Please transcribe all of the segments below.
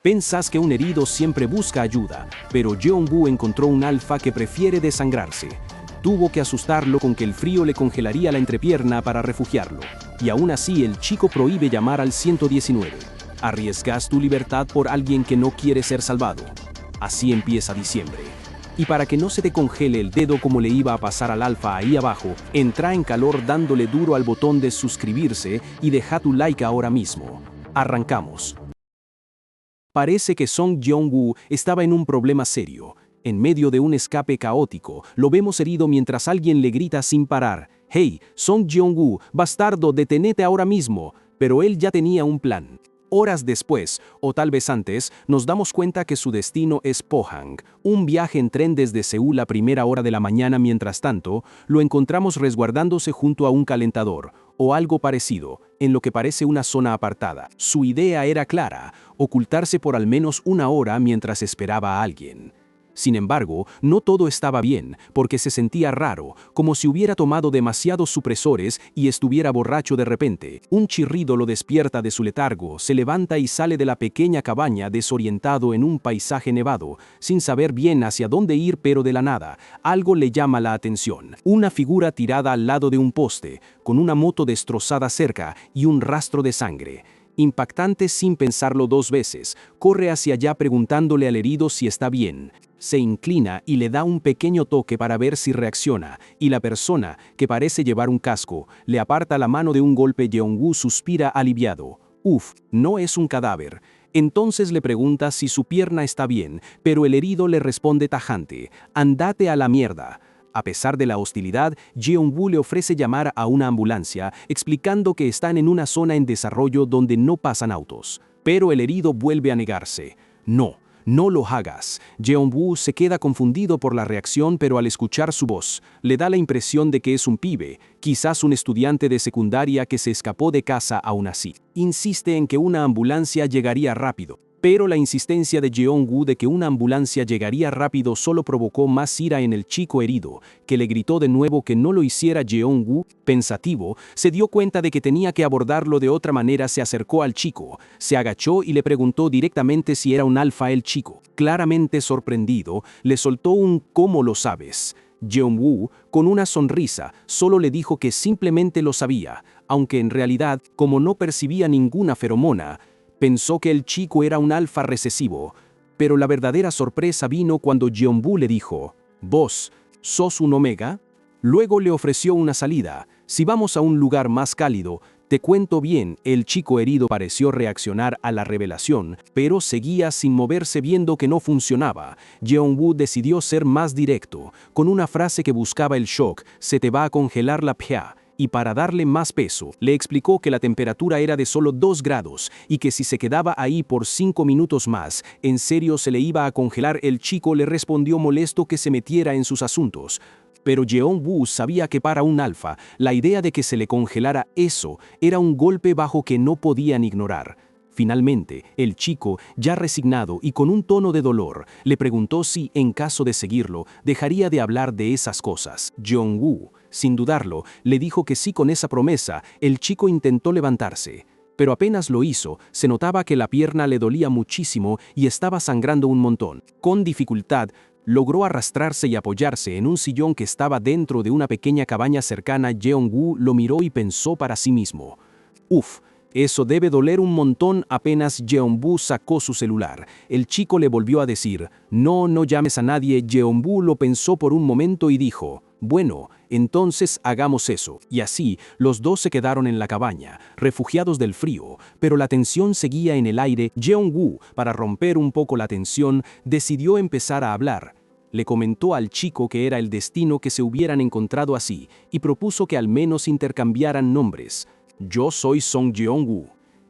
Pensás que un herido siempre busca ayuda, pero Jeong-woo encontró un alfa que prefiere desangrarse. Tuvo que asustarlo con que el frío le congelaría la entrepierna para refugiarlo. Y aún así el chico prohíbe llamar al 119. ¿Arriesgas tu libertad por alguien que no quiere ser salvado? Así empieza diciembre. Y para que no se te congele el dedo como le iba a pasar al alfa ahí abajo, entra en calor dándole duro al botón de suscribirse y deja tu like ahora mismo. Arrancamos. Parece que Song Jeong-woo estaba en un problema serio. En medio de un escape caótico, lo vemos herido mientras alguien le grita sin parar: «Hey, Song Jeong-woo, bastardo, detenete ahora mismo». Pero él ya tenía un plan. Horas después, o tal vez antes, nos damos cuenta que su destino es Pohang, un viaje en tren desde Seúl a primera hora de la mañana. Mientras tanto, lo encontramos resguardándose junto a un calentador, o algo parecido, en lo que parece una zona apartada. Su idea era clara: ocultarse por al menos una hora mientras esperaba a alguien. Sin embargo, no todo estaba bien, porque se sentía raro, como si hubiera tomado demasiados supresores y estuviera borracho de repente. Un chirrido lo despierta de su letargo, se levanta y sale de la pequeña cabaña desorientado en un paisaje nevado, sin saber bien hacia dónde ir, pero de la nada, algo le llama la atención. Una figura tirada al lado de un poste, con una moto destrozada cerca y un rastro de sangre. Impactante, sin pensarlo dos veces, corre hacia allá preguntándole al herido si está bien. Se inclina y le da un pequeño toque para ver si reacciona, y la persona, que parece llevar un casco, le aparta la mano de un golpe. Jeong-woo suspira aliviado. Uf, no es un cadáver. Entonces le pregunta si su pierna está bien, pero el herido le responde tajante: «Andate a la mierda». A pesar de la hostilidad, Jeong-woo le ofrece llamar a una ambulancia, explicando que están en una zona en desarrollo donde no pasan autos. Pero el herido vuelve a negarse. No lo hagas. Jeong-woo se queda confundido por la reacción, pero al escuchar su voz, le da la impresión de que es un pibe, quizás un estudiante de secundaria que se escapó de casa. Aún así, insiste en que una ambulancia llegaría rápido. Pero la insistencia de Jeong-woo de que una ambulancia llegaría rápido solo provocó más ira en el chico herido, que le gritó de nuevo que no lo hiciera. Jeong-woo, pensativo, se dio cuenta de que tenía que abordarlo de otra manera. Se acercó al chico, se agachó y le preguntó directamente si era un alfa. El chico, claramente sorprendido, le soltó un «¿Cómo lo sabes?». Jeong-woo, con una sonrisa, solo le dijo que simplemente lo sabía, aunque en realidad, como no percibía ninguna feromona, pensó que el chico era un alfa recesivo. Pero la verdadera sorpresa vino cuando Jeong-woo le dijo: «¿Vos sos un omega?». Luego le ofreció una salida: «Si vamos a un lugar más cálido, te cuento bien». El chico herido pareció reaccionar a la revelación, pero seguía sin moverse. Viendo que no funcionaba, Jeong-woo decidió ser más directo, con una frase que buscaba el shock: «Se te va a congelar la pja». Y para darle más peso, le explicó que la temperatura era de solo 2 grados y que si se quedaba ahí por 5 minutos más, en serio se le iba a congelar. El chico le respondió molesto que se metiera en sus asuntos. Pero Jeong-woo sabía que para un alfa, la idea de que se le congelara eso era un golpe bajo que no podían ignorar. Finalmente, el chico, ya resignado y con un tono de dolor, le preguntó si, en caso de seguirlo, dejaría de hablar de esas cosas. Jeong-woo, sin dudarlo, le dijo que sí. Con esa promesa, el chico intentó levantarse. Pero apenas lo hizo, se notaba que la pierna le dolía muchísimo y estaba sangrando un montón. Con dificultad, logró arrastrarse y apoyarse en un sillón que estaba dentro de una pequeña cabaña cercana. Jeong-woo lo miró y pensó para sí mismo: «Uf, eso debe doler un montón». Apenas Jeong-woo sacó su celular, el chico le volvió a decir: «No llames a nadie». Jeong-woo lo pensó por un momento y dijo: «Bueno, entonces hagamos eso». Y así, los dos se quedaron en la cabaña, refugiados del frío, pero la tensión seguía en el aire. Jeong-woo, para romper un poco la tensión, decidió empezar a hablar. Le comentó al chico que era el destino que se hubieran encontrado así, y propuso que al menos intercambiaran nombres. «Yo soy Song Jeong-woo».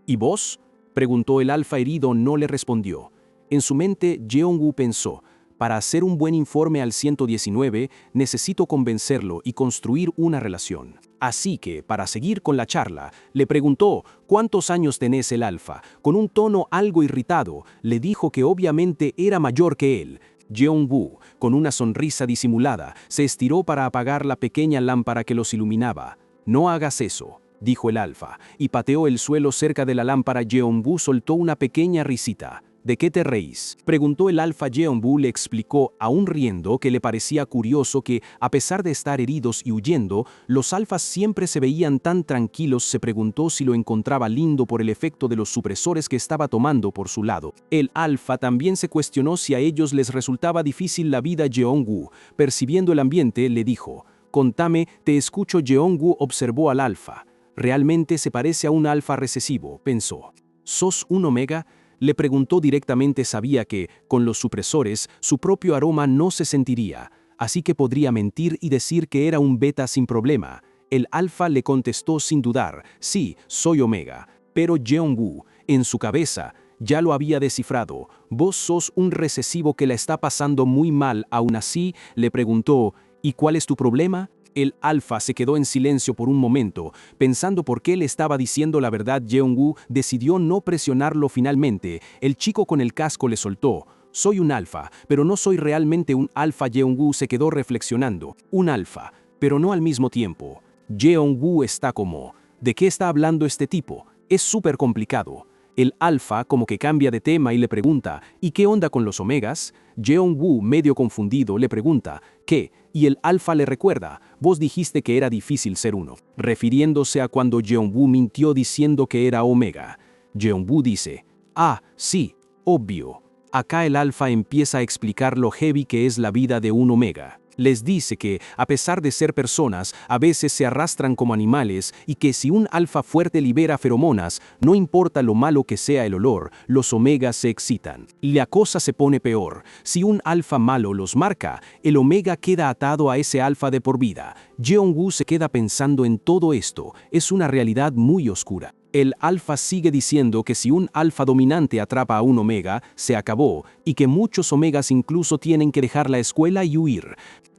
«¿Y vos?», preguntó el alfa herido. No le respondió. En su mente, Jeong-woo pensó: «Para hacer un buen informe al 119, necesito convencerlo y construir una relación». Así que, para seguir con la charla, le preguntó: «¿Cuántos años tenés?». El alfa, con un tono algo irritado, le dijo que obviamente era mayor que él. Jeong-woo, con una sonrisa disimulada, se estiró para apagar la pequeña lámpara que los iluminaba. «No hagas eso», dijo el alfa, y pateó el suelo cerca de la lámpara. Jeong-woo soltó una pequeña risita. ¿De qué te reís?, preguntó el alfa. Jeonbu le explicó, aún riendo, que le parecía curioso que, a pesar de estar heridos y huyendo, los alfas siempre se veían tan tranquilos. Se preguntó si lo encontraba lindo por el efecto de los supresores que estaba tomando por su lado. El alfa también se cuestionó si a ellos les resultaba difícil la vida. Jeongu, percibiendo el ambiente, le dijo: «Contame, te escucho». Jeongu observó al alfa. «Realmente se parece a un alfa recesivo», pensó. «¿Sos un omega?», le preguntó directamente. Sabía que, con los supresores, su propio aroma no se sentiría, así que podría mentir y decir que era un beta sin problema. El alfa le contestó sin dudar: «Sí, soy omega». Pero Jeongu, en su cabeza, ya lo había descifrado. «Vos sos un recesivo que la está pasando muy mal». Aún así, le preguntó: «¿Y cuál es tu problema?». El alfa se quedó en silencio por un momento, pensando por qué le estaba diciendo la verdad. Jeongu decidió no presionarlo. Finalmente, el chico con el casco le soltó: «Soy un alfa, pero no soy realmente un alfa». Jeongu se quedó reflexionando. Un alfa, pero no al mismo tiempo. Jeongu está como: ¿de qué está hablando este tipo? Es súper complicado. El alfa como que cambia de tema y le pregunta: ¿y qué onda con los omegas? Jeongu, medio confundido, le pregunta: ¿qué? Y el alfa le recuerda: «Vos dijiste que era difícil ser uno», refiriéndose a cuando Jeongu mintió diciendo que era omega. Jeongu dice: «Ah, sí, obvio». Acá el alfa empieza a explicar lo heavy que es la vida de un omega. Les dice que, a pesar de ser personas, a veces se arrastran como animales y que si un alfa fuerte libera feromonas, no importa lo malo que sea el olor, los omegas se excitan. La cosa se pone peor. Si un alfa malo los marca, el omega queda atado a ese alfa de por vida. Jeongu se queda pensando en todo esto. Es una realidad muy oscura. El alfa sigue diciendo que si un alfa dominante atrapa a un omega, se acabó, y que muchos omegas incluso tienen que dejar la escuela y huir.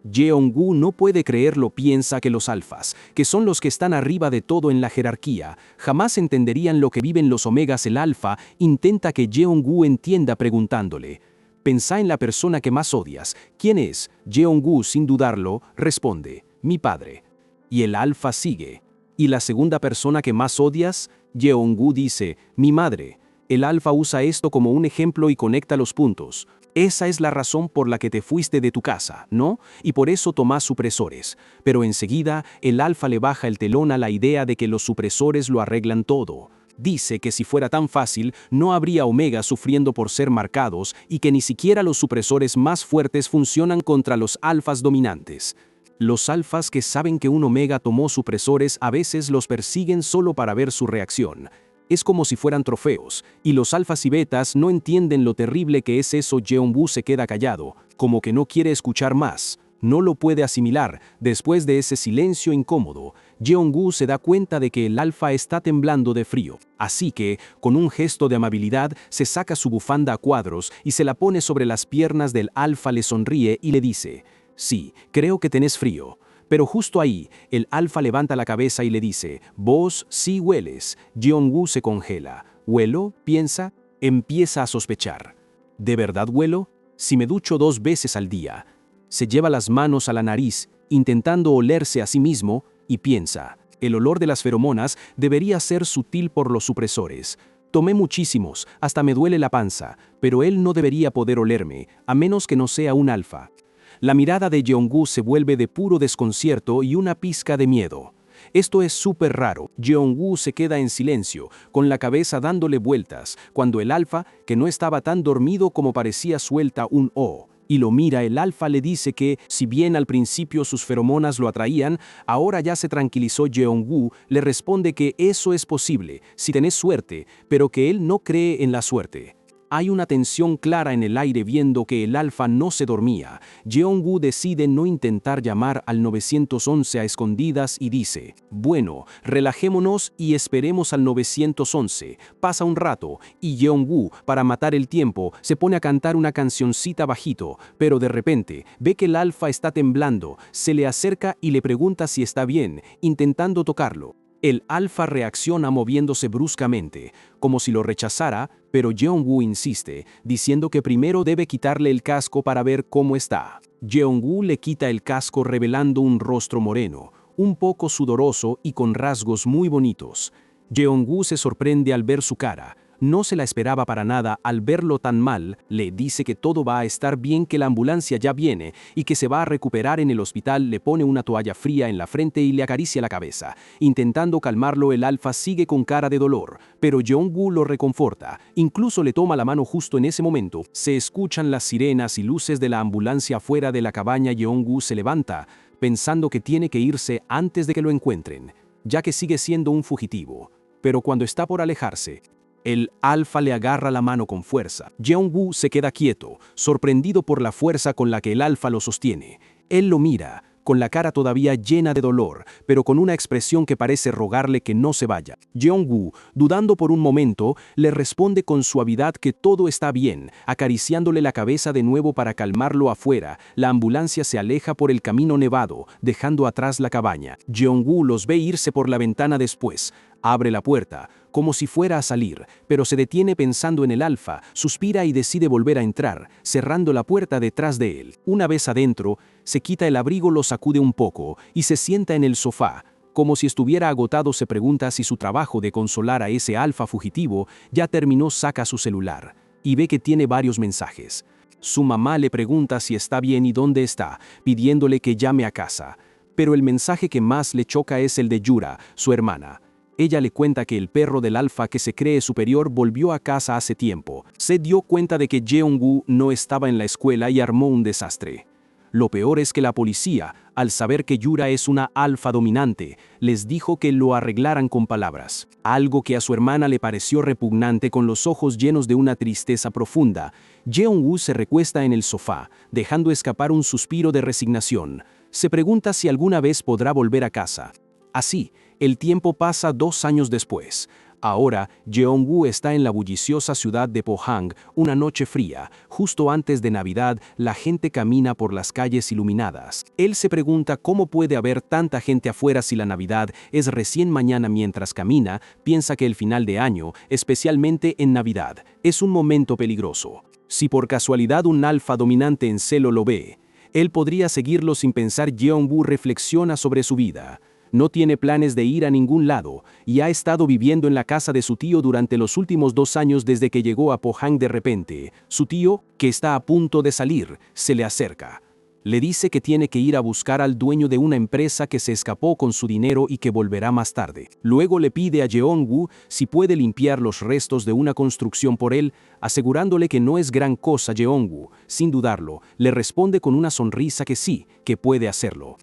Jeongu no puede creerlo. Piensa que los alfas, que son los que están arriba de todo en la jerarquía, jamás entenderían lo que viven los omegas. El alfa intenta que Jeongu entienda preguntándole: «Pensá en la persona que más odias. ¿Quién es?». Jeongu, sin dudarlo, responde: «Mi padre». Y el alfa sigue: «¿Y la segunda persona que más odias?». Jeongu dice: «Mi madre». El alfa usa esto como un ejemplo y conecta los puntos. «Esa es la razón por la que te fuiste de tu casa, ¿no? Y por eso tomás supresores». Pero enseguida, el alfa le baja el telón a la idea de que los supresores lo arreglan todo. Dice que si fuera tan fácil, no habría omegas sufriendo por ser marcados y que ni siquiera los supresores más fuertes funcionan contra los alfas dominantes. Los alfas que saben que un omega tomó supresores a veces los persiguen solo para ver su reacción. Es como si fueran trofeos, y los alfas y betas no entienden lo terrible que es eso. Jeonbu se queda callado, como que no quiere escuchar más. No lo puede asimilar. Después de ese silencio incómodo, Jeongu se da cuenta de que el alfa está temblando de frío. Así que, con un gesto de amabilidad, se saca su bufanda a cuadros y se la pone sobre las piernas del alfa. Le sonríe y le dice: «Sí, creo que tenés frío». Pero justo ahí, el alfa levanta la cabeza y le dice: «Vos sí hueles». Jeongu se congela. «¿Huelo?», piensa. Empieza a sospechar. ¿De verdad huelo? Si me ducho 2 veces al día. Se lleva las manos a la nariz, intentando olerse a sí mismo, y piensa: el olor de las feromonas debería ser sutil por los supresores. Tomé muchísimos, hasta me duele la panza, pero él no debería poder olerme, a menos que no sea un alfa. La mirada de Jeongu se vuelve de puro desconcierto y una pizca de miedo. Esto es súper raro. Jeongu se queda en silencio, con la cabeza dándole vueltas, cuando el alfa, que no estaba tan dormido como parecía, suelta un «oh». Y lo mira. El alfa le dice que, si bien al principio sus feromonas lo atraían, ahora ya se tranquilizó. Jeongu le responde que eso es posible, si tenés suerte, pero que él no cree en la suerte. Hay una tensión clara en el aire. Viendo que el alfa no se dormía, Jeongu decide no intentar llamar al 911 a escondidas y dice: «Bueno, relajémonos y esperemos al 911». Pasa un rato y Jeongu, para matar el tiempo, se pone a cantar una cancioncita bajito, pero de repente ve que el alfa está temblando. Se le acerca y le pregunta si está bien, intentando tocarlo. El alfa reacciona moviéndose bruscamente, como si lo rechazara, pero Jeongu insiste, diciendo que primero debe quitarle el casco para ver cómo está. Jeongu le quita el casco, revelando un rostro moreno, un poco sudoroso y con rasgos muy bonitos. Jeongu se sorprende al ver su cara. no se la esperaba para nada al verlo tan mal, le dice que todo va a estar bien, que la ambulancia ya viene y que se va a recuperar en el hospital. Le pone una toalla fría en la frente y le acaricia la cabeza. Intentando calmarlo, el alfa sigue con cara de dolor, pero Jeong-woo lo reconforta, incluso le toma la mano justo en ese momento. Se escuchan las sirenas y luces de la ambulancia fuera de la cabaña. Jeong-woo se levanta, pensando que tiene que irse antes de que lo encuentren, ya que sigue siendo un fugitivo. Pero cuando está por alejarse, el alfa le agarra la mano con fuerza. Jeong-woo se queda quieto, sorprendido por la fuerza con la que el alfa lo sostiene. Él lo mira, con la cara todavía llena de dolor, pero con una expresión que parece rogarle que no se vaya. Jeong-woo, dudando por un momento, le responde con suavidad que todo está bien, acariciándole la cabeza de nuevo para calmarlo. Afuera, la ambulancia se aleja por el camino nevado, dejando atrás la cabaña. Jeong-woo los ve irse por la ventana después. Abre la puerta, como si fuera a salir, pero se detiene pensando en el alfa, suspira y decide volver a entrar, cerrando la puerta detrás de él. Una vez adentro, se quita el abrigo, lo sacude un poco y se sienta en el sofá. Como si estuviera agotado, se pregunta si su trabajo de consolar a ese alfa fugitivo ya terminó. Saca su celular y ve que tiene varios mensajes. Su mamá le pregunta si está bien y dónde está, pidiéndole que llame a casa. Pero el mensaje que más le choca es el de Yura, su hermana. Ella le cuenta que el perro del alfa, que se cree superior, volvió a casa hace tiempo. Se dio cuenta de que Jeong-woo no estaba en la escuela y armó un desastre. Lo peor es que la policía, al saber que Yura es una alfa dominante, les dijo que lo arreglaran con palabras. Algo que a su hermana le pareció repugnante. Con los ojos llenos de una tristeza profunda, Jeong-woo se recuesta en el sofá, dejando escapar un suspiro de resignación. Se pregunta si alguna vez podrá volver a casa. Así, el tiempo pasa 2 años después. Ahora, Jeong-woo está en la bulliciosa ciudad de Pohang, una noche fría. Justo antes de Navidad, la gente camina por las calles iluminadas. Él se pregunta cómo puede haber tanta gente afuera si la Navidad es recién mañana. Mientras camina, piensa que el final de año, especialmente en Navidad, es un momento peligroso. Si por casualidad un alfa dominante en celo lo ve, él podría seguirlo sin pensar. Jeong-woo reflexiona sobre su vida. No tiene planes de ir a ningún lado y ha estado viviendo en la casa de su tío durante los últimos 2 años desde que llegó a Pohang. De repente, su tío, que está a punto de salir, se le acerca. Le dice que tiene que ir a buscar al dueño de una empresa que se escapó con su dinero y que volverá más tarde. Luego le pide a Jeong-woo si puede limpiar los restos de una construcción por él, asegurándole que no es gran cosa. Jeong-woo, sin dudarlo, le responde con una sonrisa que sí, que puede hacerlo.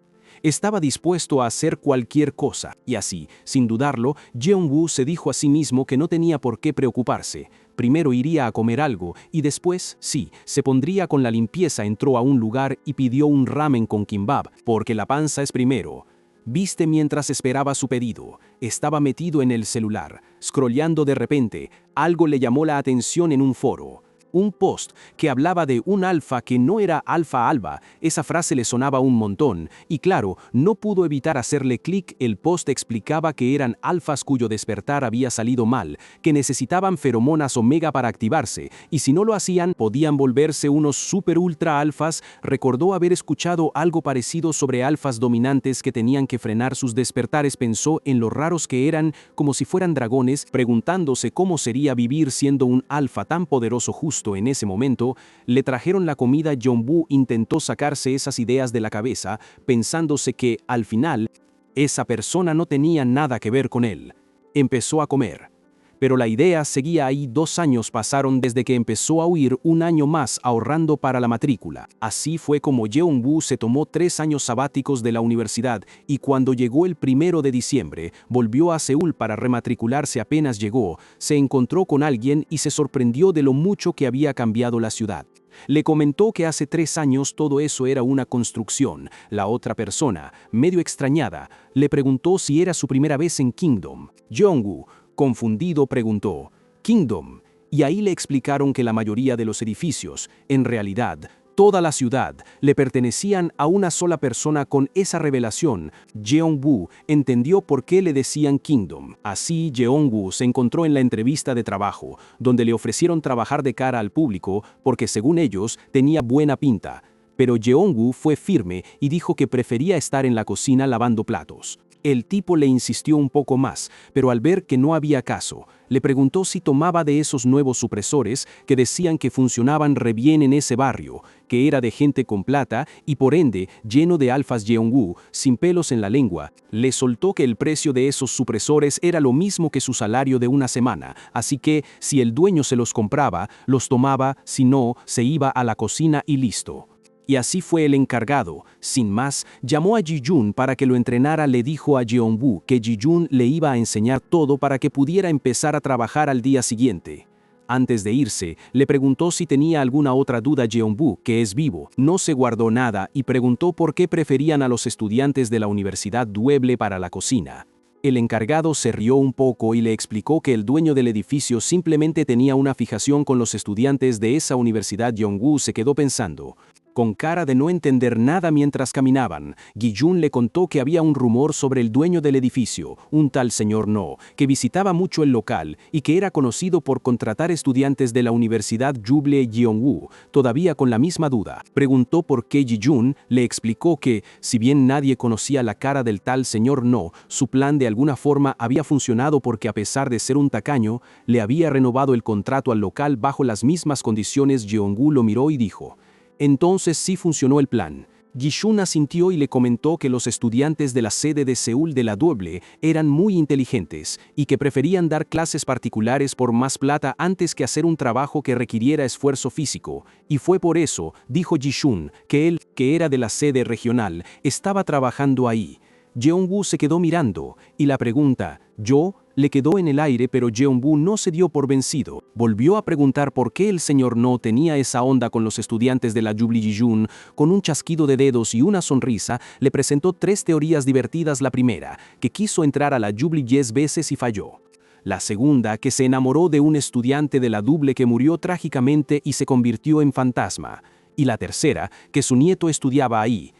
Estaba dispuesto a hacer cualquier cosa, y así, sin dudarlo, Jeong-woo se dijo a sí mismo que no tenía por qué preocuparse. Primero iría a comer algo, y después, sí, se pondría con la limpieza. Entró a un lugar y pidió un ramen con kimbap, porque la panza es primero. Viste mientras esperaba su pedido. Estaba metido en el celular, scrolleando. De repente, algo le llamó la atención en un foro. Un post que hablaba de un alfa que no era alfa alba. Esa frase le sonaba un montón, y claro, no pudo evitar hacerle clic. El post explicaba que eran alfas cuyo despertar había salido mal, que necesitaban feromonas omega para activarse, y si no lo hacían, podían volverse unos super ultra alfas. Recordó haber escuchado algo parecido sobre alfas dominantes que tenían que frenar sus despertares. Pensó en lo raros que eran, como si fueran dragones, preguntándose cómo sería vivir siendo un alfa tan poderoso. Justo en ese momento, le trajeron la comida. Jeong-woo intentó sacarse esas ideas de la cabeza, pensándose que, al final, esa persona no tenía nada que ver con él. Empezó a comer. Pero la idea seguía ahí. 2 años pasaron desde que empezó a huir, 1 año más ahorrando para la matrícula. Así fue como Jeong-woo se tomó 3 años sabáticos de la universidad, y cuando llegó el 1 de diciembre, volvió a Seúl para rematricularse. Apenas llegó, se encontró con alguien y se sorprendió de lo mucho que había cambiado la ciudad. Le comentó que hace 3 años todo eso era una construcción. La otra persona, medio extrañada, le preguntó si era su primera vez en Kingdom. Jeong-woo, confundido, preguntó, ¿Kingdom? Y ahí le explicaron que la mayoría de los edificios, en realidad, toda la ciudad, le pertenecían a una sola persona. Con esa revelación, Jeong-woo entendió por qué le decían Kingdom. Así, Jeong-woo se encontró en la entrevista de trabajo, donde le ofrecieron trabajar de cara al público porque, según ellos, tenía buena pinta. pero Jeongu fue firme y dijo que prefería estar en la cocina lavando platos. El tipo le insistió un poco más, pero al ver que no había caso, le preguntó si tomaba de esos nuevos supresores que decían que funcionaban re bien en ese barrio, que era de gente con plata y por ende lleno de alfas. Jeongu, sin pelos en la lengua, le soltó que el precio de esos supresores era lo mismo que su salario de una semana, así que si el dueño se los compraba, los tomaba, si no, se iba a la cocina y listo. Y así fue el encargado. Sin más, llamó a Ji-jun para que lo entrenara. Le dijo a Jeonbu que Ji-jun le iba a enseñar todo para que pudiera empezar a trabajar al día siguiente. Antes de irse, le preguntó si tenía alguna otra duda. Jeonbu, que es vivo, no se guardó nada y preguntó por qué preferían a los estudiantes de la Universidad Dueble para la cocina. El encargado se rió un poco y le explicó que el dueño del edificio simplemente tenía una fijación con los estudiantes de esa universidad. Jeongu se quedó pensando, con cara de no entender nada mientras caminaban. Gi-jun le contó que había un rumor sobre el dueño del edificio, un tal señor No, que visitaba mucho el local y que era conocido por contratar estudiantes de la Universidad Juble. Jeongu, todavía con la misma duda, preguntó por qué. Gi-jun le explicó que, si bien nadie conocía la cara del tal señor No, su plan de alguna forma había funcionado porque a pesar de ser un tacaño, le había renovado el contrato al local bajo las mismas condiciones. Jeongu lo miró y dijo, entonces sí funcionó el plan. Gi-jun asintió y le comentó que los estudiantes de la sede de Seúl de la Dueble eran muy inteligentes y que preferían dar clases particulares por más plata antes que hacer un trabajo que requiriera esfuerzo físico. Y fue por eso, dijo Gi-jun, que él, que era de la sede regional, estaba trabajando ahí. Jeongu se quedó mirando, y la pregunta, ¿yo?, le quedó en el aire, pero Jeonbu no se dio por vencido. Volvió a preguntar por qué el señor No tenía esa onda con los estudiantes de la Juble. Gi-jun, con un chasquido de dedos y una sonrisa, le presentó 3 teorías divertidas. La primera, que quiso entrar a la Juble 10 veces y falló. La segunda, que se enamoró de un estudiante de la Dueble que murió trágicamente y se convirtió en fantasma. Y la tercera, que su nieto estudiaba ahí.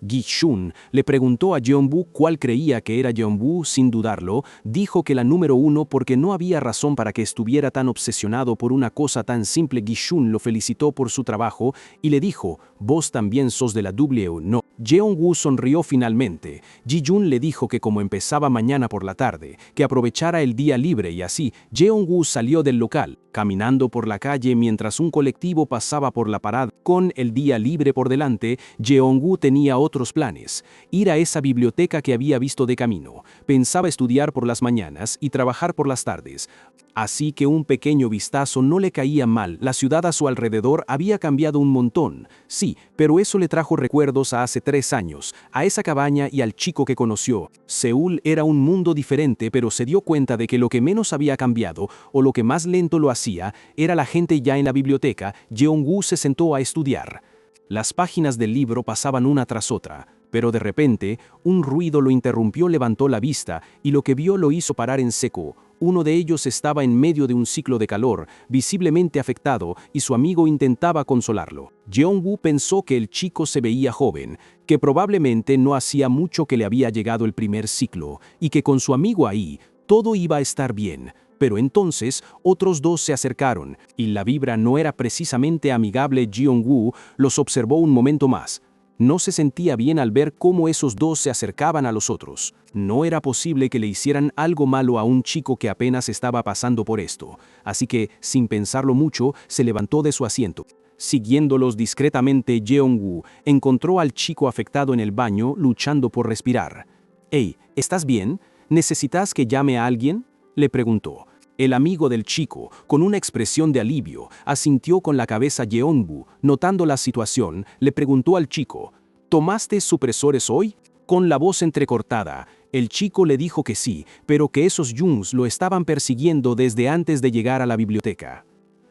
Gi-jun le preguntó a Jeonbu cuál creía que era. Jeonbu, sin dudarlo, dijo que la número 1 porque no había razón para que estuviera tan obsesionado por una cosa tan simple. Gi-jun lo felicitó por su trabajo y le dijo, ¿vos también sos de la Dueble o no? Jeongu sonrió finalmente. Gi-jun le dijo que como empezaba mañana por la tarde, que aprovechara el día libre y así, Jeongu salió del local, caminando por la calle mientras un colectivo pasaba por la parada. Con el día libre por delante, Jeongu tenía otros planes, ir a esa biblioteca que había visto de camino. Pensaba estudiar por las mañanas y trabajar por las tardes. Así que un pequeño vistazo no le caía mal. La ciudad a su alrededor había cambiado un montón. Sí, pero eso le trajo recuerdos a hace 3 años, a esa cabaña y al chico que conoció. Seúl era un mundo diferente, pero se dio cuenta de que lo que menos había cambiado, o lo que más lento lo hacía, era la gente ya en la biblioteca. Jeongu se sentó a estudiar. Las páginas del libro pasaban una tras otra, pero de repente, un ruido lo interrumpió. Levantó la vista, y lo que vio lo hizo parar en seco. Uno de ellos estaba en medio de un ciclo de calor, visiblemente afectado, y su amigo intentaba consolarlo. Jeongu pensó que el chico se veía joven, que probablemente no hacía mucho que le había llegado el primer ciclo, y que con su amigo ahí, todo iba a estar bien. Pero entonces, otros 2 se acercaron, y la vibra no era precisamente amigable. Jeongu los observó un momento más. No se sentía bien al ver cómo esos 2 se acercaban a los otros. No era posible que le hicieran algo malo a un chico que apenas estaba pasando por esto. Así que, sin pensarlo mucho, se levantó de su asiento. Siguiéndolos discretamente, Jeongu encontró al chico afectado en el baño, luchando por respirar. «Hey, ¿estás bien? ¿Necesitas que llame a alguien?», le preguntó. El amigo del chico, con una expresión de alivio, asintió con la cabeza. Jeonbu, notando la situación, le preguntó al chico, ¿tomaste supresores hoy? Con la voz entrecortada, el chico le dijo que sí, pero que esos Jungs lo estaban persiguiendo desde antes de llegar a la biblioteca.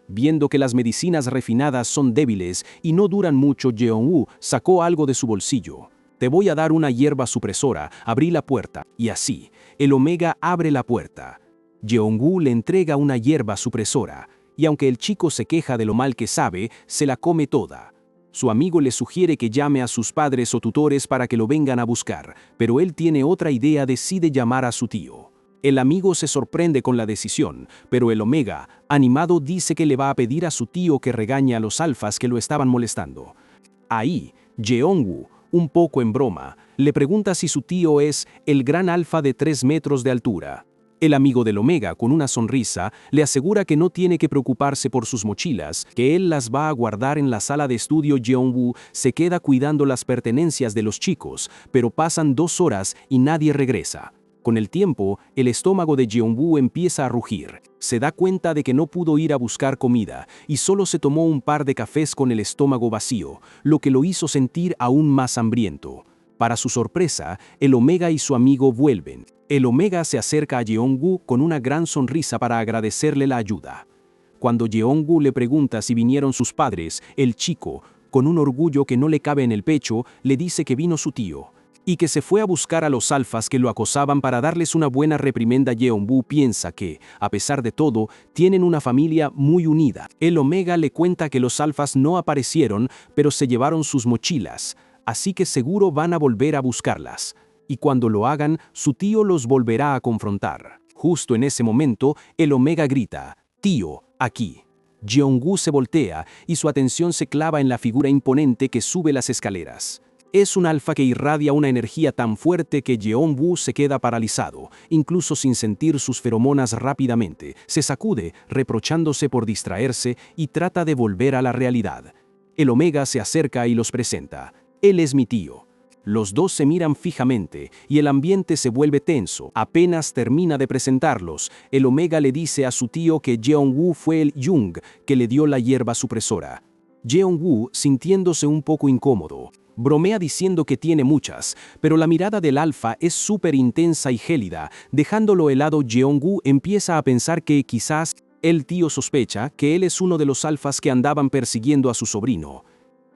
Viendo que las medicinas refinadas son débiles y no duran mucho, Jeonbu sacó algo de su bolsillo. «Te voy a dar una hierba supresora», abrí la puerta, y así, el Omega abre la puerta. Jeongu le entrega una hierba supresora, y aunque el chico se queja de lo mal que sabe, se la come toda. Su amigo le sugiere que llame a sus padres o tutores para que lo vengan a buscar, pero él tiene otra idea. Decide llamar a su tío. El amigo se sorprende con la decisión, pero el Omega, animado, dice que le va a pedir a su tío que regañe a los alfas que lo estaban molestando. Ahí, Jeongwoo, un poco en broma, le pregunta si su tío es el gran alfa de 3 metros de altura. El amigo del Omega, con una sonrisa, le asegura que no tiene que preocuparse por sus mochilas, que él las va a guardar en la sala de estudio. Jeongwoo se queda cuidando las pertenencias de los chicos, pero pasan 2 horas y nadie regresa. Con el tiempo, el estómago de Jeongwoo empieza a rugir. Se da cuenta de que no pudo ir a buscar comida y solo se tomó un par de cafés con el estómago vacío, lo que lo hizo sentir aún más hambriento. Para su sorpresa, el Omega y su amigo vuelven. El Omega se acerca a Jeongwoo con una gran sonrisa para agradecerle la ayuda. Cuando Jeongwoo le pregunta si vinieron sus padres, el chico, con un orgullo que no le cabe en el pecho, le dice que vino su tío y que se fue a buscar a los alfas que lo acosaban para darles una buena reprimenda. Jeongwoo piensa que, a pesar de todo, tienen una familia muy unida. El Omega le cuenta que los alfas no aparecieron, pero se llevaron sus mochilas, así que seguro van a volver a buscarlas. Y cuando lo hagan, su tío los volverá a confrontar. Justo en ese momento, el Omega grita: «Tío, aquí». Jeongwoo se voltea y su atención se clava en la figura imponente que sube las escaleras. Es un alfa que irradia una energía tan fuerte que Jeongwoo se queda paralizado, incluso sin sentir sus feromonas. Rápidamente se sacude, reprochándose por distraerse, y trata de volver a la realidad. El Omega se acerca y los presenta. «Él es mi tío». Los dos se miran fijamente y el ambiente se vuelve tenso. Apenas termina de presentarlos, el Omega le dice a su tío que Jeongwoo fue el Jung que le dio la hierba supresora. Jeongwoo, sintiéndose un poco incómodo, bromea diciendo que tiene muchas, pero la mirada del alfa es súper intensa y gélida, dejándolo helado. Jeongwoo empieza a pensar que quizás el tío sospecha que él es uno de los alfas que andaban persiguiendo a su sobrino.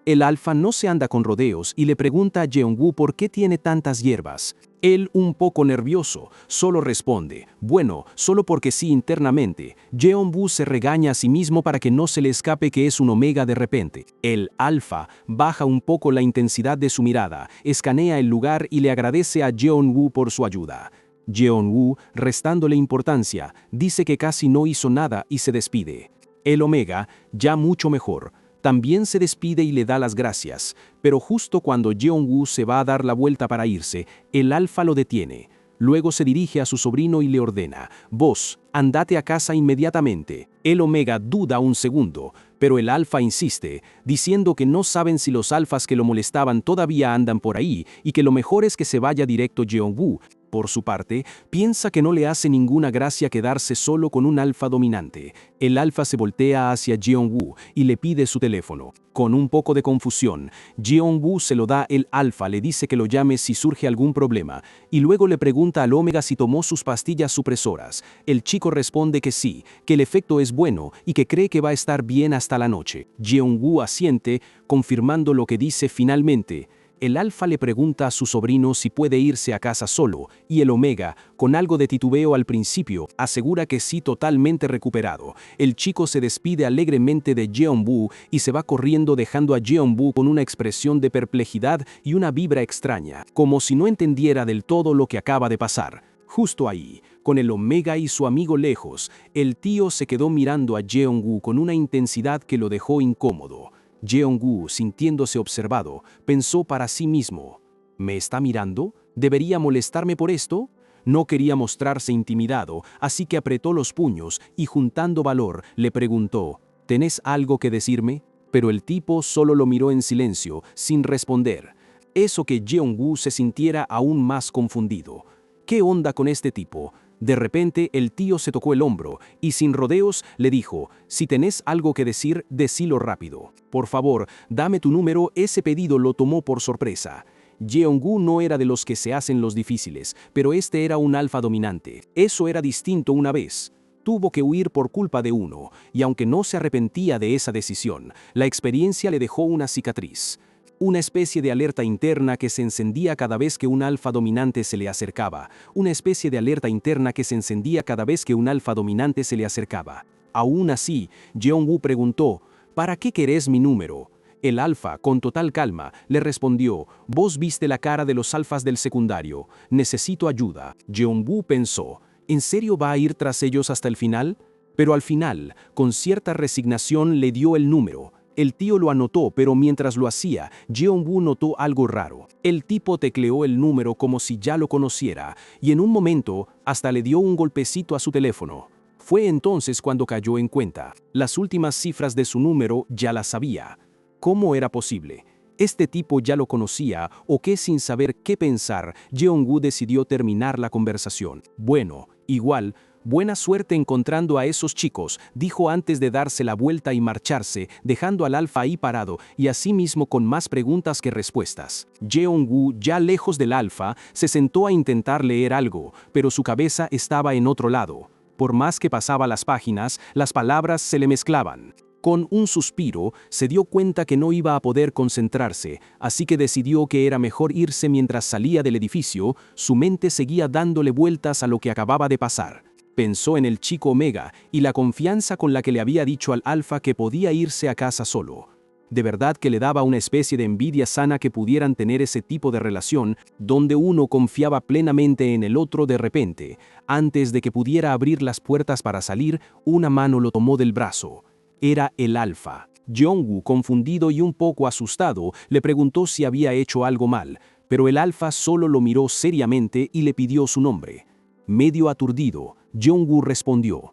El alfa no se anda con rodeos y le pregunta a Jeongwoo por qué tiene tantas hierbas. Él, un poco nervioso, solo responde: «Bueno, solo porque sí». Internamente, Jeongwoo se regaña a sí mismo para que no se le escape que es un Omega de repente. El alfa baja un poco la intensidad de su mirada, escanea el lugar y le agradece a Jeongwoo por su ayuda. Jeongwoo, restándole importancia, dice que casi no hizo nada y se despide. El Omega, ya mucho mejor, también se despide y le da las gracias, pero justo cuando Jeongwoo se va a dar la vuelta para irse, el alfa lo detiene. Luego se dirige a su sobrino y le ordena: «Vos, andate a casa inmediatamente». El Omega duda un segundo, pero el alfa insiste, diciendo que no saben si los alfas que lo molestaban todavía andan por ahí y que lo mejor es que se vaya directo. Jeongwoo, por su parte, piensa que no le hace ninguna gracia quedarse solo con un alfa dominante. El alfa se voltea hacia Jeongwoo y le pide su teléfono. Con un poco de confusión, Jeongwoo se lo da. El alfa le dice que lo llame si surge algún problema, y luego le pregunta al Omega si tomó sus pastillas supresoras. El chico responde que sí, que el efecto es bueno y que cree que va a estar bien hasta la noche. Jeongwoo asiente, confirmando lo que dice. Finalmente, el alfa le pregunta a su sobrino si puede irse a casa solo, y el Omega, con algo de titubeo al principio, asegura que sí, totalmente recuperado. El chico se despide alegremente de Jeongwoo y se va corriendo, dejando a Jeongwoo con una expresión de perplejidad y una vibra extraña, como si no entendiera del todo lo que acaba de pasar. Justo ahí, con el Omega y su amigo lejos, el tío se quedó mirando a Jeongwoo con una intensidad que lo dejó incómodo. Jeongwoo, sintiéndose observado, pensó para sí mismo: ¿me está mirando? ¿Debería molestarme por esto? No quería mostrarse intimidado, así que apretó los puños y, juntando valor, le preguntó: ¿tenés algo que decirme? Pero el tipo solo lo miró en silencio, sin responder. Eso que Jeongwoo se sintiera aún más confundido. ¿Qué onda con este tipo? De repente el tío se tocó el hombro y sin rodeos le dijo: «Si tenés algo que decir, decilo rápido. Por favor, dame tu número». Ese pedido lo tomó por sorpresa. Jeongwoo no era de los que se hacen los difíciles, pero este era un alfa dominante. Eso era distinto. Una vez tuvo que huir por culpa de uno, y aunque no se arrepentía de esa decisión, la experiencia le dejó una cicatriz. Una especie de alerta interna que se encendía cada vez que un alfa dominante se le acercaba. Una especie de alerta interna que se encendía cada vez que un alfa dominante se le acercaba. Aún así, Jeongwoo preguntó: «¿Para qué querés mi número?». El alfa, con total calma, le respondió: «Vos viste la cara de los alfas del secundario. Necesito ayuda». Jeongwoo pensó: ¿en serio va a ir tras ellos hasta el final? Pero al final, con cierta resignación, le dio el número. El tío lo anotó, pero mientras lo hacía, Jeong-woo notó algo raro. El tipo tecleó el número como si ya lo conociera, y en un momento hasta le dio un golpecito a su teléfono. Fue entonces cuando cayó en cuenta. Las últimas cifras de su número ya las sabía. ¿Cómo era posible? ¿Este tipo ya lo conocía o qué? Sin saber qué pensar, Jeong-woo decidió terminar la conversación. Bueno, igual, buena suerte encontrando a esos chicos, dijo antes de darse la vuelta y marcharse, dejando al Alfa ahí parado y asimismo con más preguntas que respuestas. Jeong-woo, ya lejos del Alfa, se sentó a intentar leer algo, pero su cabeza estaba en otro lado. Por más que pasaba las páginas, las palabras se le mezclaban. Con un suspiro, se dio cuenta que no iba a poder concentrarse, así que decidió que era mejor irse mientras salía del edificio. Su mente seguía dándole vueltas a lo que acababa de pasar. Pensó en el chico Omega y la confianza con la que le había dicho al Alfa que podía irse a casa solo. De verdad que le daba una especie de envidia sana que pudieran tener ese tipo de relación, donde uno confiaba plenamente en el otro. De repente, antes de que pudiera abrir las puertas para salir, una mano lo tomó del brazo. Era el Alfa. Jeong-woo, confundido y un poco asustado, le preguntó si había hecho algo mal, pero el Alfa solo lo miró seriamente y le pidió su nombre. Medio aturdido, Jeong-woo respondió,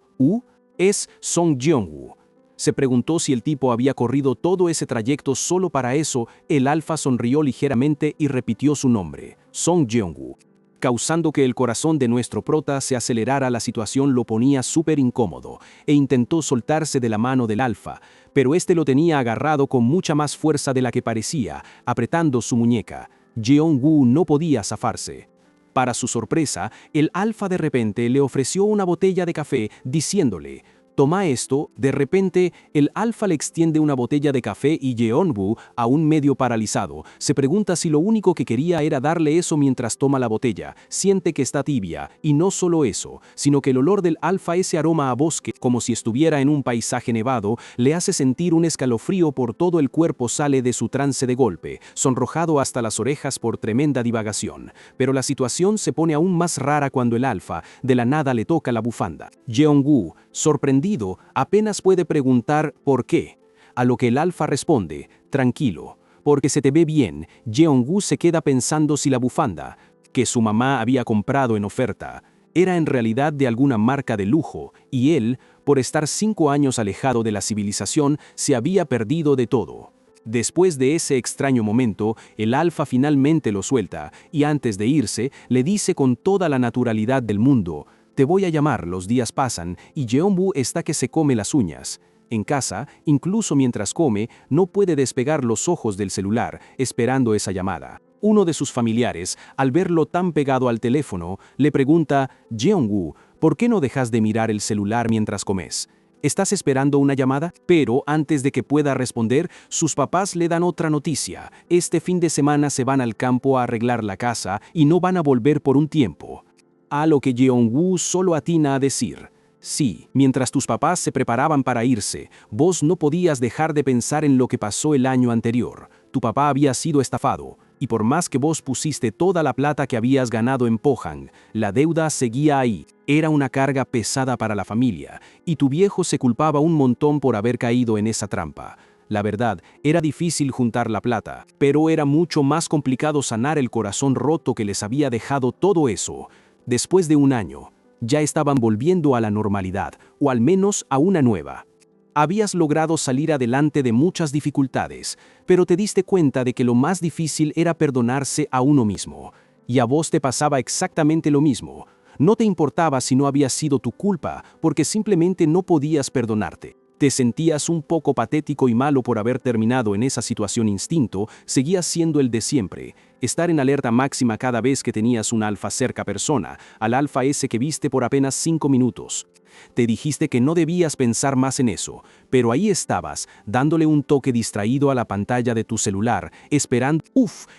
es Song Jeong-woo. Se preguntó si el tipo había corrido todo ese trayecto solo para eso. El Alfa sonrió ligeramente y repitió su nombre, Song Jeong-woo. Causando que el corazón de nuestro prota se acelerara. La situación lo ponía súper incómodo, e intentó soltarse de la mano del Alfa, pero este lo tenía agarrado con mucha más fuerza de la que parecía, apretando su muñeca. Jeong-woo no podía zafarse. Para su sorpresa, el Alfa de repente le ofreció una botella de café, diciéndole, «Toma esto». De repente, el Alfa le extiende una botella de café y Jeong-woo, aún medio paralizado, se pregunta si lo único que quería era darle eso. Mientras toma la botella, siente que está tibia, y no solo eso, sino que el olor del Alfa, ese aroma a bosque, como si estuviera en un paisaje nevado, le hace sentir un escalofrío por todo el cuerpo. Sale de su trance de golpe, sonrojado hasta las orejas por tremenda divagación. Pero la situación se pone aún más rara cuando el Alfa, de la nada, le toca la bufanda. Jeong-woo, sorprendido, apenas puede preguntar ¿por qué? A lo que el Alfa responde, tranquilo, porque se te ve bien. Jeong-woo se queda pensando si la bufanda, que su mamá había comprado en oferta, era en realidad de alguna marca de lujo, y él, por estar 5 años alejado de la civilización, se había perdido de todo. Después de ese extraño momento, el Alfa finalmente lo suelta, y antes de irse, le dice con toda la naturalidad del mundo, «Te voy a llamar». Los días pasan y Jeong-woo está que se come las uñas. En casa, incluso mientras come, no puede despegar los ojos del celular, esperando esa llamada. Uno de sus familiares, al verlo tan pegado al teléfono, le pregunta, «Jeong-woo, ¿por qué no dejas de mirar el celular mientras comes? ¿Estás esperando una llamada?». Pero antes de que pueda responder, sus papás le dan otra noticia. Este fin de semana se van al campo a arreglar la casa y no van a volver por un tiempo. A lo que Jeong-woo solo atina a decir, «Sí, mientras tus papás se preparaban para irse, vos no podías dejar de pensar en lo que pasó el año anterior. Tu papá había sido estafado, y por más que vos pusiste toda la plata que habías ganado en Pohang, la deuda seguía ahí. Era una carga pesada para la familia, y tu viejo se culpaba un montón por haber caído en esa trampa. La verdad, era difícil juntar la plata, pero era mucho más complicado sanar el corazón roto que les había dejado todo eso». Después de un año, ya estaban volviendo a la normalidad, o al menos a una nueva. Habías logrado salir adelante de muchas dificultades, pero te diste cuenta de que lo más difícil era perdonarse a uno mismo. Y a vos te pasaba exactamente lo mismo. No te importaba si no había sido tu culpa, porque simplemente no podías perdonarte. Te sentías un poco patético y malo por haber terminado en esa situación. Instinto seguías siendo el de siempre, estar en alerta máxima cada vez que tenías un Alfa cerca. Persona, al Alfa ese que viste por apenas 5 minutos. Te dijiste que no debías pensar más en eso, pero ahí estabas, dándole un toque distraído a la pantalla de tu celular, esperando.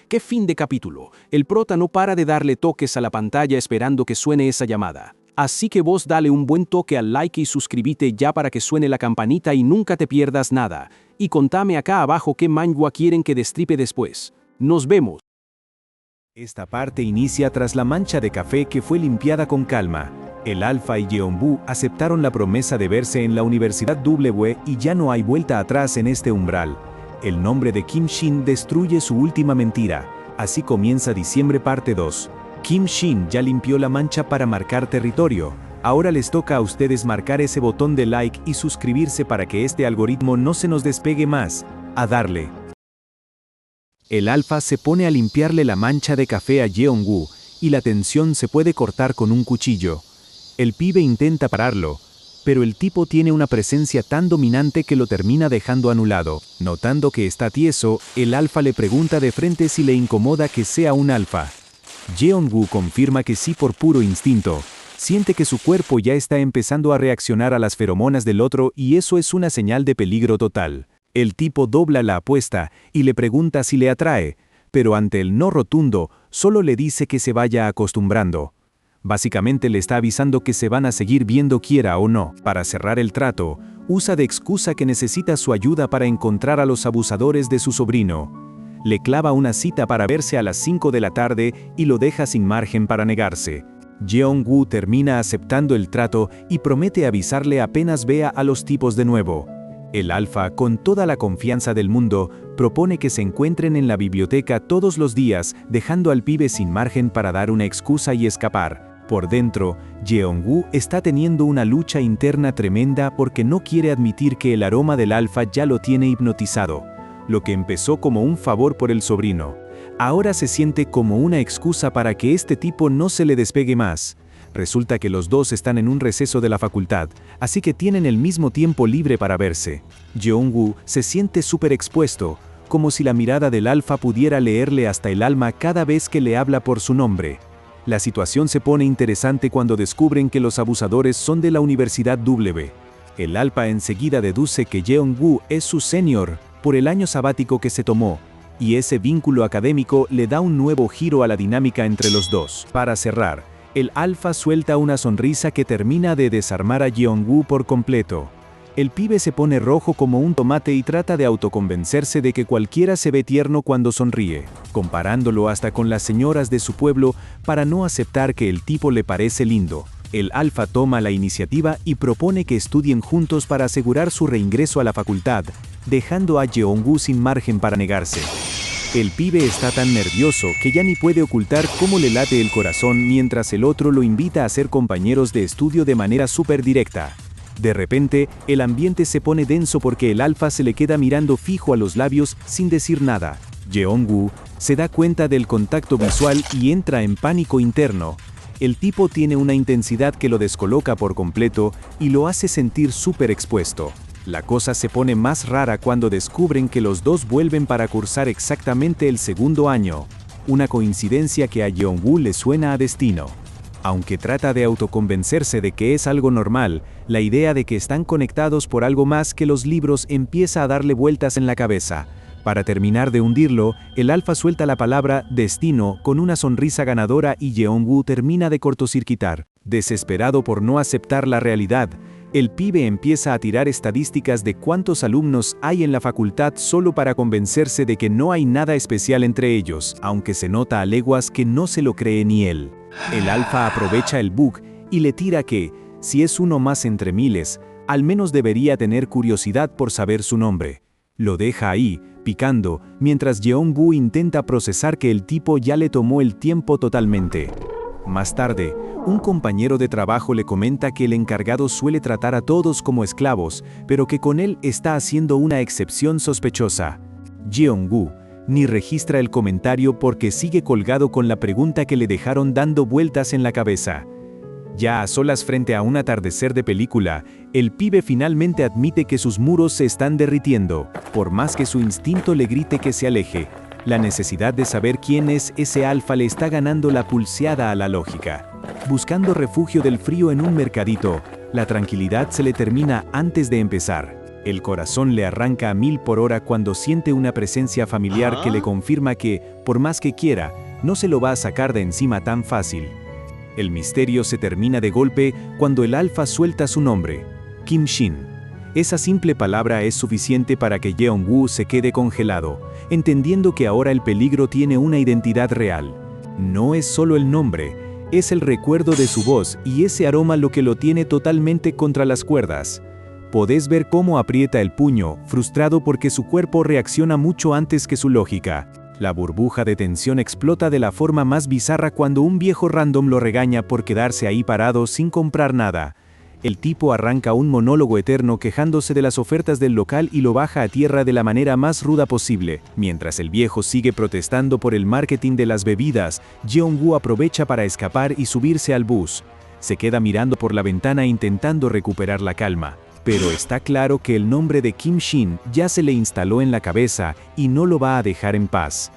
¡Qué fin de capítulo! El prota no para de darle toques a la pantalla esperando que suene esa llamada. Así que vos dale un buen toque al like y suscríbete ya para que suene la campanita y nunca te pierdas nada. Y contame acá abajo qué manga quieren que destripe después. Nos vemos. Esta parte inicia tras la mancha de café que fue limpiada con calma. El Alfa y Jeonbu aceptaron la promesa de verse en la Universidad W y ya no hay vuelta atrás en este umbral. El nombre de Kim Shin destruye su última mentira. Así comienza diciembre parte 2. Kim Shin ya limpió la mancha para marcar territorio. Ahora les toca a ustedes marcar ese botón de like y suscribirse para que este algoritmo no se nos despegue más. A darle. El Alfa se pone a limpiarle la mancha de café a Jeongu y la tensión se puede cortar con un cuchillo. El pibe intenta pararlo, pero el tipo tiene una presencia tan dominante que lo termina dejando anulado. Notando que está tieso, el Alfa le pregunta de frente si le incomoda que sea un alfa. Jeongu confirma que sí por puro instinto. Siente que su cuerpo ya está empezando a reaccionar a las feromonas del otro y eso es una señal de peligro total. El tipo dobla la apuesta y le pregunta si le atrae, pero ante el no rotundo, solo le dice que se vaya acostumbrando. Básicamente le está avisando que se van a seguir viendo quiera o no. Para cerrar el trato, usa de excusa que necesita su ayuda para encontrar a los abusadores de su sobrino. Le clava una cita para verse a las 5 de la tarde y lo deja sin margen para negarse. Jeongu termina aceptando el trato y promete avisarle apenas vea a los tipos de nuevo. El Alfa, con toda la confianza del mundo, propone que se encuentren en la biblioteca todos los días, dejando al pibe sin margen para dar una excusa y escapar. Por dentro, Jeongu está teniendo una lucha interna tremenda porque no quiere admitir que el aroma del Alfa ya lo tiene hipnotizado. Lo que empezó como un favor por el sobrino, ahora se siente como una excusa para que este tipo no se le despegue más. Resulta que los dos están en un receso de la facultad, así que tienen el mismo tiempo libre para verse. Jeongu se siente súper expuesto, como si la mirada del Alfa pudiera leerle hasta el alma cada vez que le habla por su nombre. La situación se pone interesante cuando descubren que los abusadores son de la Universidad W. El Alfa enseguida deduce que Jeongu es su senior por el año sabático que se tomó, y ese vínculo académico le da un nuevo giro a la dinámica entre los dos. Para cerrar, el Alfa suelta una sonrisa que termina de desarmar a Jeongu por completo. El pibe se pone rojo como un tomate y trata de autoconvencerse de que cualquiera se ve tierno cuando sonríe, comparándolo hasta con las señoras de su pueblo para no aceptar que el tipo le parece lindo. El Alfa toma la iniciativa y propone que estudien juntos para asegurar su reingreso a la facultad, dejando a Jeongu sin margen para negarse. El pibe está tan nervioso que ya ni puede ocultar cómo le late el corazón mientras el otro lo invita a ser compañeros de estudio de manera súper directa. De repente, el ambiente se pone denso porque el Alfa se le queda mirando fijo a los labios sin decir nada. Jeongu se da cuenta del contacto visual y entra en pánico interno. El tipo tiene una intensidad que lo descoloca por completo y lo hace sentir súper expuesto. La cosa se pone más rara cuando descubren que los dos vuelven para cursar exactamente el segundo año, una coincidencia que a Jeongu le suena a destino. Aunque trata de autoconvencerse de que es algo normal, la idea de que están conectados por algo más que los libros empieza a darle vueltas en la cabeza. Para terminar de hundirlo, el Alfa suelta la palabra destino con una sonrisa ganadora y Jeongu termina de cortocircuitar. Desesperado por no aceptar la realidad, el pibe empieza a tirar estadísticas de cuántos alumnos hay en la facultad solo para convencerse de que no hay nada especial entre ellos, aunque se nota a leguas que no se lo cree ni él. El Alfa aprovecha el bug y le tira que, si es uno más entre miles, al menos debería tener curiosidad por saber su nombre. Lo deja ahí, picando, mientras Jeongu intenta procesar que el tipo ya le tomó el tiempo totalmente. Más tarde, un compañero de trabajo le comenta que el encargado suele tratar a todos como esclavos, pero que con él está haciendo una excepción sospechosa. Jeongu ni registra el comentario porque sigue colgado con la pregunta que le dejaron dando vueltas en la cabeza. Ya a solas frente a un atardecer de película, el pibe finalmente admite que sus muros se están derritiendo, por más que su instinto le grite que se aleje. La necesidad de saber quién es ese Alfa le está ganando la pulseada a la lógica. Buscando refugio del frío en un mercadito, la tranquilidad se le termina antes de empezar. El corazón le arranca a 1000 por hora cuando siente una presencia familiar que le confirma que, por más que quiera, no se lo va a sacar de encima tan fácil. El misterio se termina de golpe cuando el Alfa suelta su nombre, Kim Shin. Esa simple palabra es suficiente para que Jeongu se quede congelado, entendiendo que ahora el peligro tiene una identidad real. No es solo el nombre, Es el recuerdo de su voz y ese aroma lo que lo tiene totalmente contra las cuerdas. Podés ver cómo aprieta el puño, frustrado porque su cuerpo reacciona mucho antes que su lógica. La burbuja de tensión explota de la forma más bizarra cuando un viejo random lo regaña por quedarse ahí parado sin comprar nada. El tipo arranca un monólogo eterno quejándose de las ofertas del local y lo baja a tierra de la manera más ruda posible. Mientras el viejo sigue protestando por el marketing de las bebidas, Jeong-woo aprovecha para escapar y subirse al bus. Se queda mirando por la ventana intentando recuperar la calma. Pero está claro que el nombre de Kim Shin ya se le instaló en la cabeza y no lo va a dejar en paz.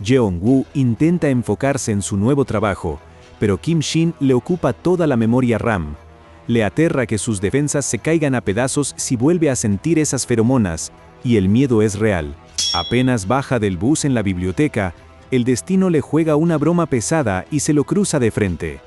Jeong-woo intenta enfocarse en su nuevo trabajo, pero Kim Shin le ocupa toda la memoria RAM. Le aterra que sus defensas se caigan a pedazos si vuelve a sentir esas feromonas, y el miedo es real. Apenas baja del bus en la biblioteca, el destino le juega una broma pesada y se lo cruza de frente.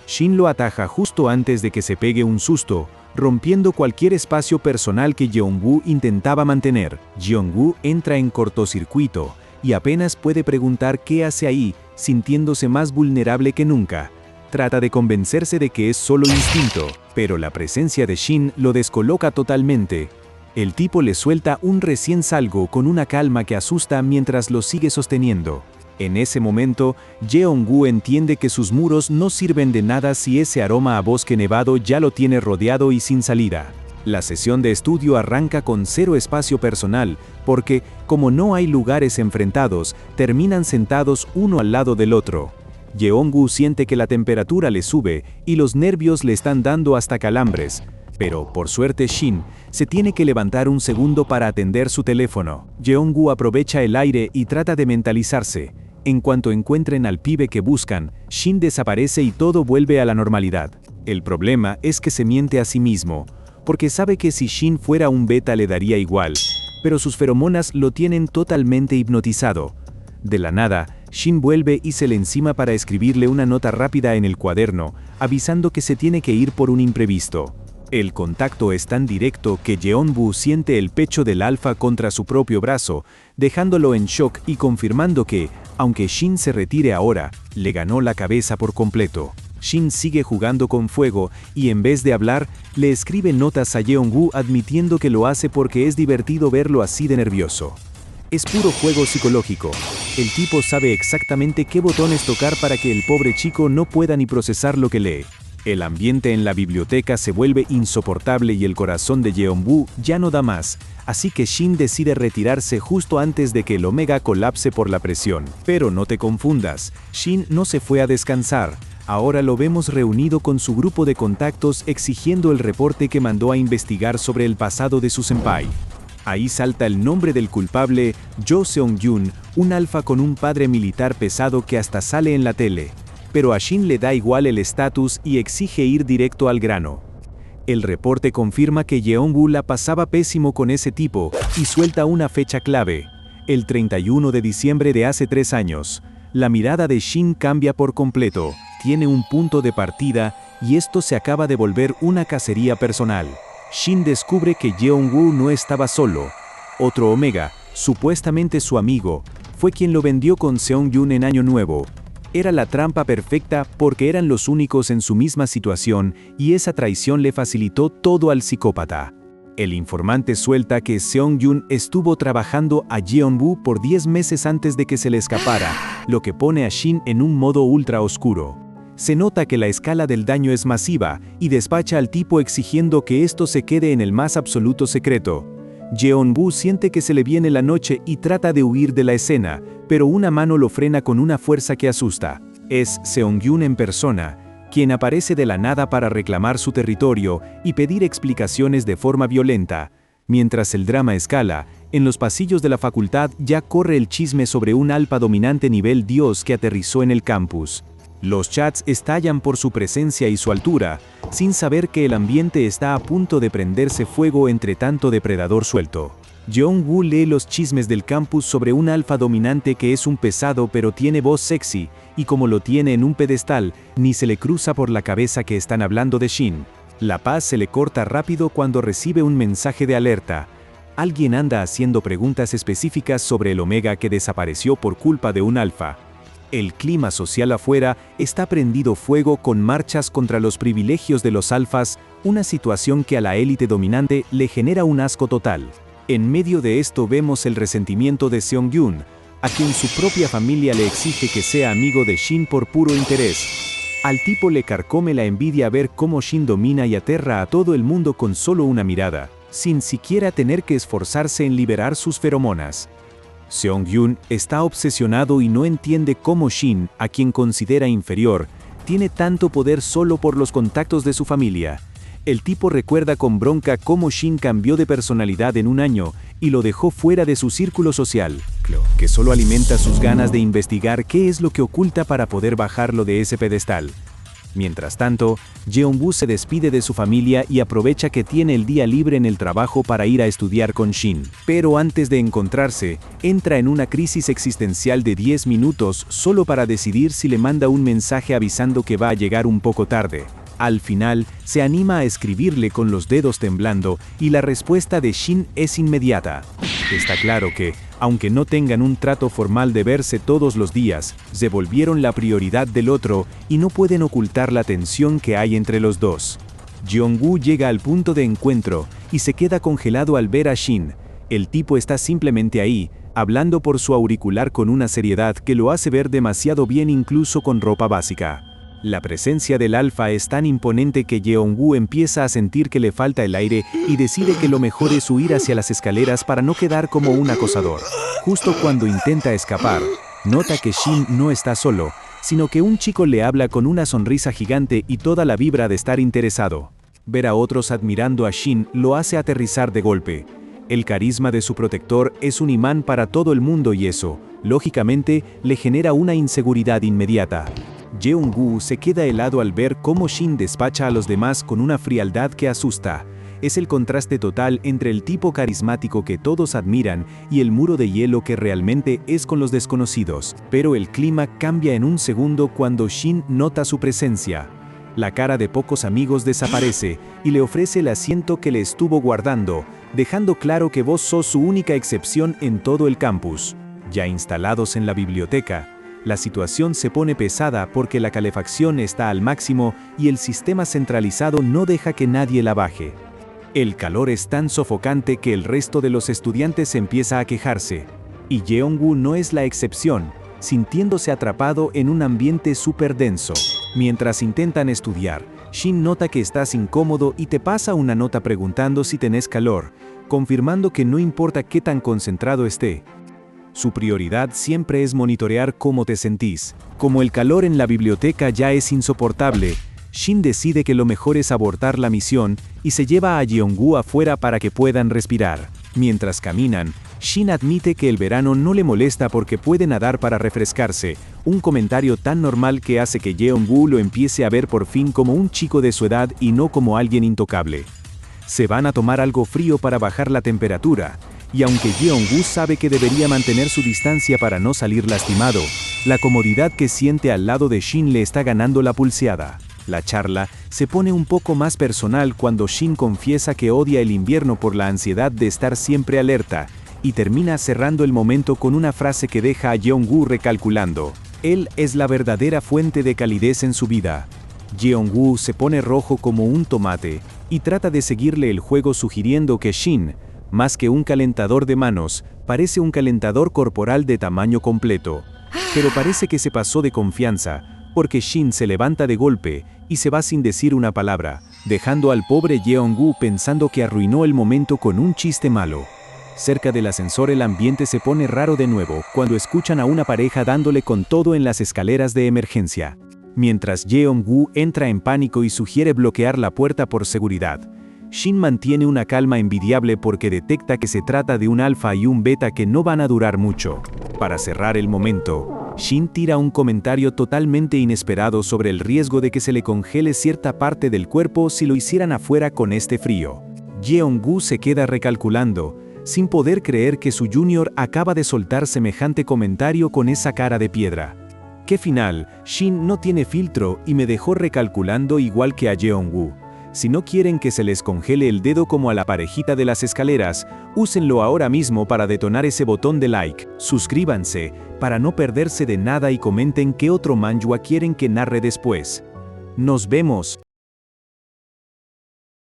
Shin lo ataja justo antes de que se pegue un susto, rompiendo cualquier espacio personal que Jeong-woo intentaba mantener. Jeong-woo entra en cortocircuito y apenas puede preguntar qué hace ahí, sintiéndose más vulnerable que nunca. Trata de convencerse de que es solo instinto, pero la presencia de Shin lo descoloca totalmente. El tipo le suelta un recién salgo con una calma que asusta mientras lo sigue sosteniendo. En ese momento, Jeong-woo entiende que sus muros no sirven de nada si ese aroma a bosque nevado ya lo tiene rodeado y sin salida. La sesión de estudio arranca con cero espacio personal, porque, como no hay lugares enfrentados, terminan sentados uno al lado del otro. Jeong-woo siente que la temperatura le sube y los nervios le están dando hasta calambres. Pero, por suerte, Shin se tiene que levantar un segundo para atender su teléfono. Jeong-woo aprovecha el aire y trata de mentalizarse. En cuanto encuentren al pibe que buscan, Shin desaparece y todo vuelve a la normalidad. El problema es que se miente a sí mismo, porque sabe que si Shin fuera un beta le daría igual, pero sus feromonas lo tienen totalmente hipnotizado. De la nada, Shin vuelve y se le encima para escribirle una nota rápida en el cuaderno, avisando que se tiene que ir por un imprevisto. El contacto es tan directo que Jeong-woo siente el pecho del alfa contra su propio brazo, dejándolo en shock y confirmando que, aunque Shin se retire ahora, le ganó la cabeza por completo. Shin sigue jugando con fuego y en vez de hablar, le escribe notas a Jeong-woo admitiendo que lo hace porque es divertido verlo así de nervioso. Es puro juego psicológico. El tipo sabe exactamente qué botones tocar para que el pobre chico no pueda ni procesar lo que lee. El ambiente en la biblioteca se vuelve insoportable y el corazón de Jeong-woo ya no da más, así que Shin decide retirarse justo antes de que el Omega colapse por la presión. Pero no te confundas, Shin no se fue a descansar. Ahora lo vemos reunido con su grupo de contactos exigiendo el reporte que mandó a investigar sobre el pasado de su senpai. Ahí salta el nombre del culpable, Jo Seong-yoon, un alfa con un padre militar pesado que hasta sale en la tele. Pero a Shin le da igual el estatus y exige ir directo al grano. El reporte confirma que Jeong-woo la pasaba pésimo con ese tipo y suelta una fecha clave, el 31 de diciembre de hace 3 años. La mirada de Shin cambia por completo, tiene un punto de partida y esto se acaba de volver una cacería personal. Shin descubre que Jeong-woo no estaba solo. Otro Omega, supuestamente su amigo, fue quien lo vendió con Seong-yoon en Año Nuevo. Era la trampa perfecta porque eran los únicos en su misma situación y esa traición le facilitó todo al psicópata. El informante suelta que Seong-yoon estuvo trabajando a Jeong-woo por 10 meses antes de que se le escapara, lo que pone a Shin en un modo ultra oscuro. Se nota que la escala del daño es masiva y despacha al tipo exigiendo que esto se quede en el más absoluto secreto. Jeong-woo siente que se le viene la noche y trata de huir de la escena, pero una mano lo frena con una fuerza que asusta. Es Seong-yoon en persona, quien aparece de la nada para reclamar su territorio y pedir explicaciones de forma violenta. Mientras el drama escala, en los pasillos de la facultad ya corre el chisme sobre un alfa dominante nivel Dios que aterrizó en el campus. Los chats estallan por su presencia y su altura, sin saber que el ambiente está a punto de prenderse fuego entre tanto depredador suelto. Jeong-woo lee los chismes del campus sobre un alfa dominante que es un pesado pero tiene voz sexy, y como lo tiene en un pedestal, ni se le cruza por la cabeza que están hablando de Shin. La paz se le corta rápido cuando recibe un mensaje de alerta. Alguien anda haciendo preguntas específicas sobre el Omega que desapareció por culpa de un alfa. El clima social afuera está prendido fuego con marchas contra los privilegios de los alfas, una situación que a la élite dominante le genera un asco total. En medio de esto vemos el resentimiento de Seong-gyun, a quien su propia familia le exige que sea amigo de Shin por puro interés. Al tipo le carcome la envidia ver cómo Shin domina y aterra a todo el mundo con solo una mirada, sin siquiera tener que esforzarse en liberar sus feromonas. Seong-gyun está obsesionado y no entiende cómo Shin, a quien considera inferior, tiene tanto poder solo por los contactos de su familia. El tipo recuerda con bronca cómo Shin cambió de personalidad en un año y lo dejó fuera de su círculo social, que solo alimenta sus ganas de investigar qué es lo que oculta para poder bajarlo de ese pedestal. Mientras tanto, Jeonbu se despide de su familia y aprovecha que tiene el día libre en el trabajo para ir a estudiar con Shin. Pero antes de encontrarse, entra en una crisis existencial de 10 minutos solo para decidir si le manda un mensaje avisando que va a llegar un poco tarde. Al final, se anima a escribirle con los dedos temblando y la respuesta de Shin es inmediata. Está claro que, aunque no tengan un trato formal de verse todos los días, se volvieron la prioridad del otro y no pueden ocultar la tensión que hay entre los dos. Jeongu llega al punto de encuentro y se queda congelado al ver a Shin. El tipo está simplemente ahí, hablando por su auricular con una seriedad que lo hace ver demasiado bien incluso con ropa básica. La presencia del alfa es tan imponente que Jeongu empieza a sentir que le falta el aire y decide que lo mejor es huir hacia las escaleras para no quedar como un acosador. Justo cuando intenta escapar, nota que Shin no está solo, sino que un chico le habla con una sonrisa gigante y toda la vibra de estar interesado. Ver a otros admirando a Shin lo hace aterrizar de golpe. El carisma de su protector es un imán para todo el mundo y eso, lógicamente, le genera una inseguridad inmediata. Jeongu se queda helado al ver cómo Shin despacha a los demás con una frialdad que asusta. Es el contraste total entre el tipo carismático que todos admiran y el muro de hielo que realmente es con los desconocidos. Pero el clima cambia en un segundo cuando Shin nota su presencia. La cara de pocos amigos desaparece y le ofrece el asiento que le estuvo guardando, dejando claro que vos sos su única excepción en todo el campus. Ya instalados en la biblioteca, la situación se pone pesada porque la calefacción está al máximo y el sistema centralizado no deja que nadie la baje. El calor es tan sofocante que el resto de los estudiantes empieza a quejarse, y Jeongu no es la excepción, sintiéndose atrapado en un ambiente súper denso. Mientras intentan estudiar, Shin nota que estás incómodo y te pasa una nota preguntando si tenés calor, confirmando que no importa qué tan concentrado esté. Su prioridad siempre es monitorear cómo te sentís. Como el calor en la biblioteca ya es insoportable, Shin decide que lo mejor es abortar la misión y se lleva a Jeongu afuera para que puedan respirar. Mientras caminan, Shin admite que el verano no le molesta porque puede nadar para refrescarse, un comentario tan normal que hace que Jeongu lo empiece a ver por fin como un chico de su edad y no como alguien intocable. Se van a tomar algo frío para bajar la temperatura, y aunque Jeongu sabe que debería mantener su distancia para no salir lastimado, la comodidad que siente al lado de Shin le está ganando la pulseada. La charla se pone un poco más personal cuando Shin confiesa que odia el invierno por la ansiedad de estar siempre alerta, y termina cerrando el momento con una frase que deja a Jeongu recalculando. Él es la verdadera fuente de calidez en su vida. Jeongu se pone rojo como un tomate, y trata de seguirle el juego sugiriendo que Shin, más que un calentador de manos, parece un calentador corporal de tamaño completo. Pero parece que se pasó de confianza, porque Shin se levanta de golpe y se va sin decir una palabra, dejando al pobre Jeongu pensando que arruinó el momento con un chiste malo. Cerca del ascensor el ambiente se pone raro de nuevo cuando escuchan a una pareja dándole con todo en las escaleras de emergencia. Mientras Jeongu entra en pánico y sugiere bloquear la puerta por seguridad, Shin mantiene una calma envidiable porque detecta que se trata de un alfa y un beta que no van a durar mucho. Para cerrar el momento, Shin tira un comentario totalmente inesperado sobre el riesgo de que se le congele cierta parte del cuerpo si lo hicieran afuera con este frío. Jeongu se queda recalculando, sin poder creer que su junior acaba de soltar semejante comentario con esa cara de piedra. ¡Qué final! Shin no tiene filtro y me dejó recalculando igual que a Jeongu. Si no quieren que se les congele el dedo como a la parejita de las escaleras, úsenlo ahora mismo para detonar ese botón de like. Suscríbanse para no perderse de nada y comenten qué otro manhwa quieren que narre después. Nos vemos.